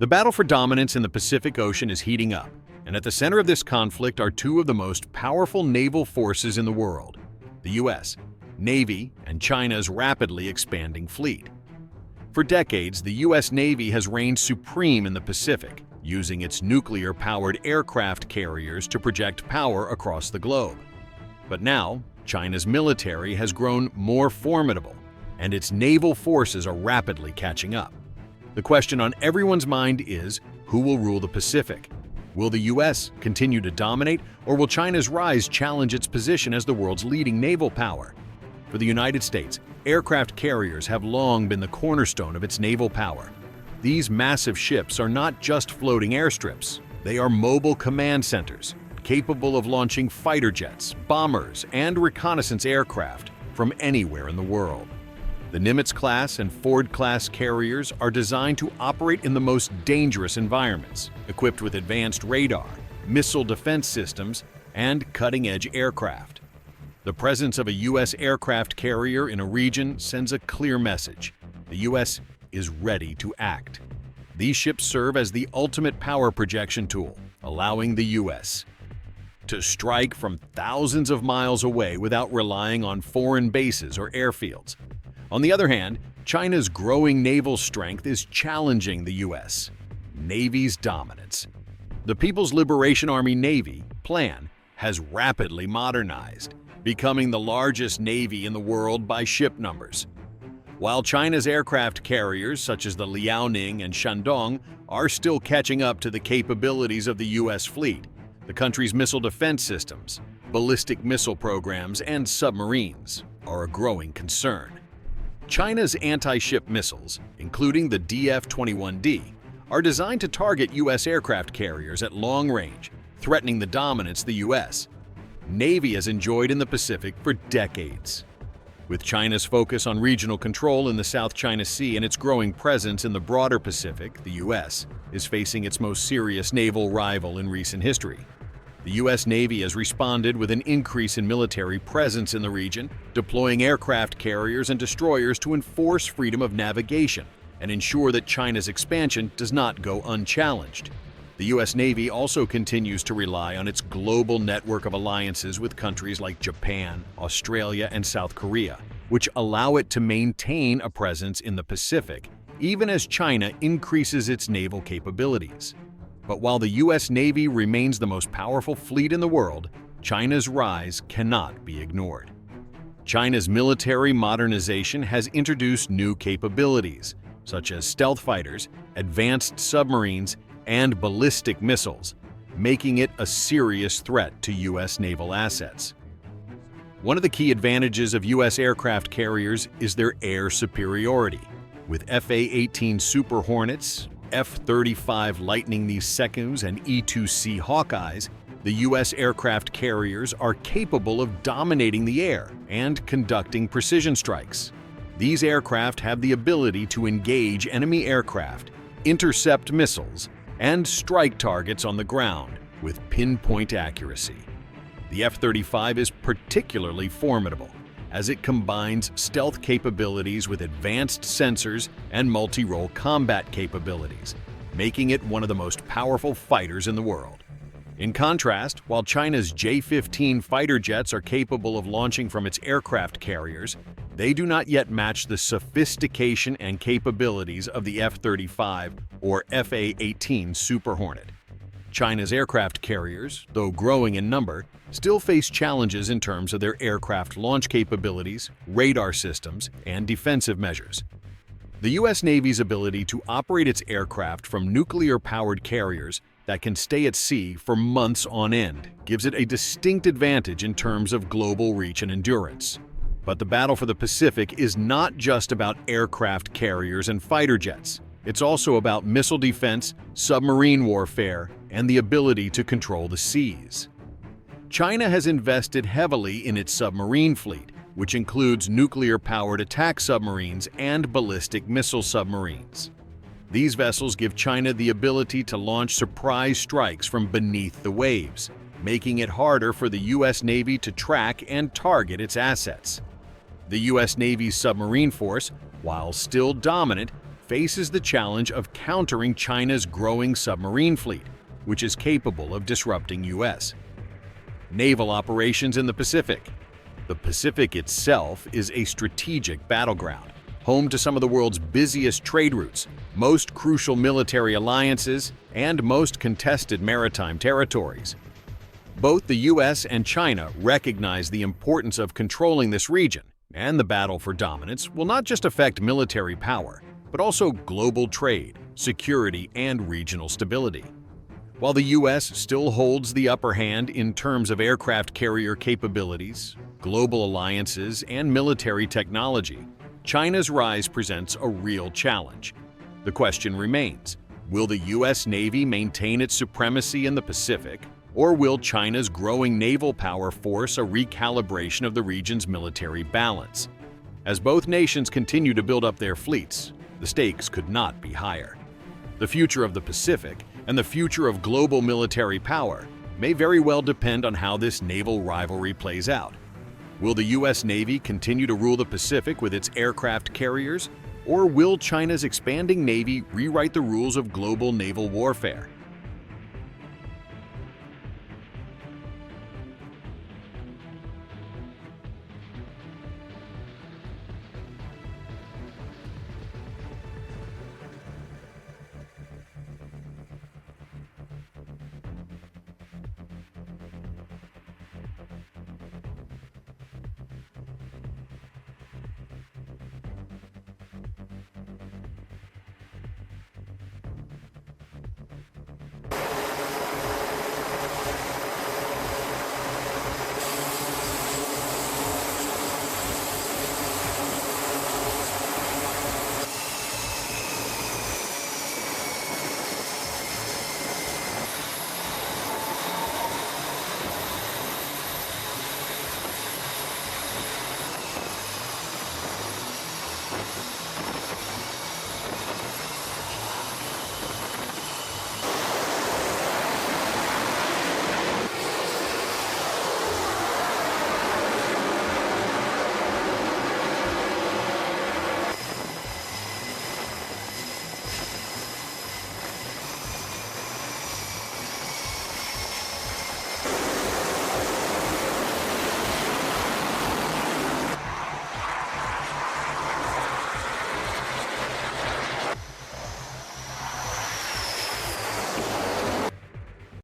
The battle for dominance in the Pacific Ocean is heating up, and at the center of this conflict are two of the most powerful naval forces in the world: the U.S. Navy and China's rapidly expanding fleet. For decades, the U.S. Navy has reigned supreme in the Pacific, using its nuclear-powered aircraft carriers to project power across the globe. But now, China's military has grown more formidable, and its naval forces are rapidly catching up. The question on everyone's mind is, who will rule the Pacific? Will the U.S. continue to dominate, or will China's rise challenge its position as the world's leading naval power? For the United States, aircraft carriers have long been the cornerstone of its naval power. These massive ships are not just floating airstrips. They are mobile command centers, capable of launching fighter jets, bombers, and reconnaissance aircraft from anywhere in the world. The Nimitz-class and Ford-class carriers are designed to operate in the most dangerous environments, equipped with advanced radar, missile defense systems, and cutting-edge aircraft. The presence of a U.S. aircraft carrier in a region sends a clear message: the U.S. is ready to act. These ships serve as the ultimate power projection tool, allowing the U.S. to strike from thousands of miles away without relying on foreign bases or airfields. On the other hand, China's growing naval strength is challenging the U.S. Navy's dominance. The People's Liberation Army Navy plan has rapidly modernized, becoming the largest navy in the world by ship numbers. While China's aircraft carriers, such as the Liaoning and Shandong, are still catching up to the capabilities of the U.S. fleet, the country's missile defense systems, ballistic missile programs, and submarines are a growing concern. China's anti-ship missiles, including the DF-21D, are designed to target U.S. aircraft carriers at long range, threatening the dominance the U.S. Navy has enjoyed in the Pacific for decades. With China's focus on regional control in the South China Sea and its growing presence in the broader Pacific, the U.S. is facing its most serious naval rival in recent history. The U.S. Navy has responded with an increase in military presence in the region, deploying aircraft carriers and destroyers to enforce freedom of navigation and ensure that China's expansion does not go unchallenged. The U.S. Navy also continues to rely on its global network of alliances with countries like Japan, Australia, and South Korea, which allow it to maintain a presence in the Pacific, even as China increases its naval capabilities. But while the U.S. Navy remains the most powerful fleet in the world, China's rise cannot be ignored. China's military modernization has introduced new capabilities, such as stealth fighters, advanced submarines, and ballistic missiles, making it a serious threat to U.S. naval assets. One of the key advantages of U.S. aircraft carriers is their air superiority. With F/A-18 Super Hornets, F-35 Lightning IIs, and E-2C Hawkeyes, the U.S. aircraft carriers are capable of dominating the air and conducting precision strikes. These aircraft have the ability to engage enemy aircraft, intercept missiles, and strike targets on the ground with pinpoint accuracy. The F-35 is particularly formidable, as it combines stealth capabilities with advanced sensors and multi-role combat capabilities, making it one of the most powerful fighters in the world. In contrast, while China's J-15 fighter jets are capable of launching from its aircraft carriers, they do not yet match the sophistication and capabilities of the F-35 or F/A-18 Super Hornet. China's aircraft carriers, though growing in number, still face challenges in terms of their aircraft launch capabilities, radar systems, and defensive measures. The U.S. Navy's ability to operate its aircraft from nuclear-powered carriers that can stay at sea for months on end gives it a distinct advantage in terms of global reach and endurance. But the battle for the Pacific is not just about aircraft carriers and fighter jets. It's also about missile defense, submarine warfare, and the ability to control the seas. China has invested heavily in its submarine fleet, which includes nuclear-powered attack submarines and ballistic missile submarines. These vessels give China the ability to launch surprise strikes from beneath the waves, making it harder for the U.S. Navy to track and target its assets. The U.S. Navy's submarine force, while still dominant, faces the challenge of countering China's growing submarine fleet, which is capable of disrupting U.S. naval operations in the Pacific. The Pacific itself is a strategic battleground, home to some of the world's busiest trade routes, most crucial military alliances, and most contested maritime territories. Both the U.S. and China recognize the importance of controlling this region, and the battle for dominance will not just affect military power, but also global trade, security, and regional stability. While the U.S. still holds the upper hand in terms of aircraft carrier capabilities, global alliances, and military technology, China's rise presents a real challenge. The question remains, will the U.S. Navy maintain its supremacy in the Pacific, or will China's growing naval power force a recalibration of the region's military balance? As both nations continue to build up their fleets, the stakes could not be higher. The future of the Pacific and the future of global military power may very well depend on how this naval rivalry plays out. Will the U.S. Navy continue to rule the Pacific with its aircraft carriers, or will China's expanding navy rewrite the rules of global naval warfare?